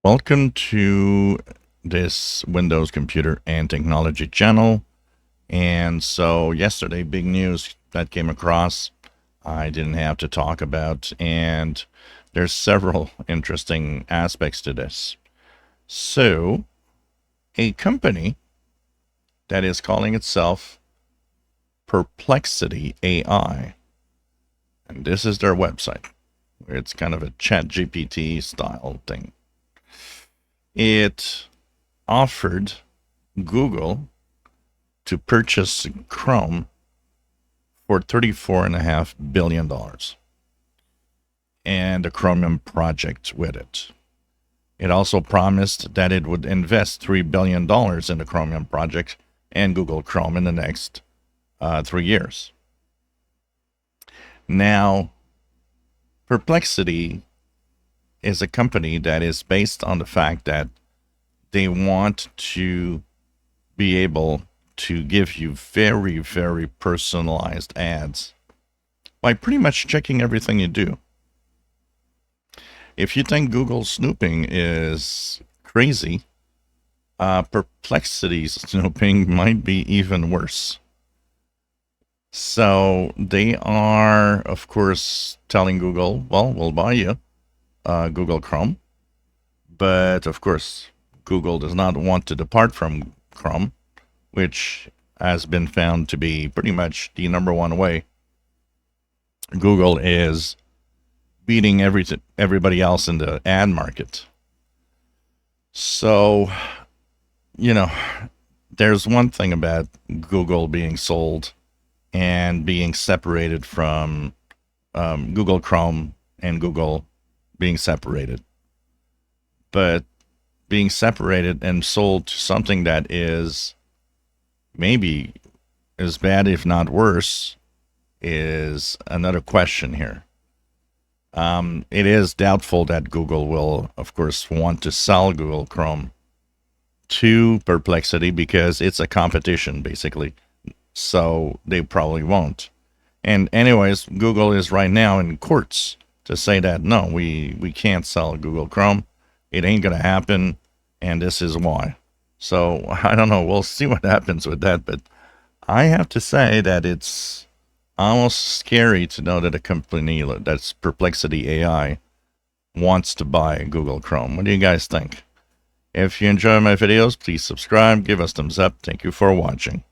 Welcome to this Windows Computer and Technology channel. And so yesterday, big news that came across, I didn't have to talk about, and there's several interesting aspects to this. So, a company that is calling itself Perplexity AI, and this is their website. It's kind of a chat GPT style thing. It offered Google to purchase Chrome for $34.5 billion and the Chromium project with it. It also promised that it would invest $3 billion in the Chromium project and Google Chrome in the next 3 years. Now, Perplexity is a company that is based on the fact that they want to be able to give you very, very personalized ads by pretty much checking everything you do. If you think Google snooping is crazy, Perplexity's snooping might be even worse. So they are, of course, telling Google, well, we'll buy you Google Chrome. But of course, Google does not want to depart from Chrome, which has been found to be pretty much the number one way Google is beating everybody else in the ad market. So, you know, there's one thing about Google being sold and being separated from Google Chrome and Google being separated. But being separated and sold to something that is maybe as bad, if not worse, is another question here. It is doubtful that Google will, of course, want to sell Google Chrome to Perplexity because it's a competition, basically. So they probably won't. And anyways, Google is right now in courts to say that, no, we can't sell Google Chrome. It ain't going to happen. And this is why. So I don't know. We'll see what happens with that. But I have to say that it's almost scary to know that a company that's Perplexity AI wants to buy Google Chrome. What do you guys think? If you enjoy my videos, please subscribe, give us thumbs up. Thank you for watching.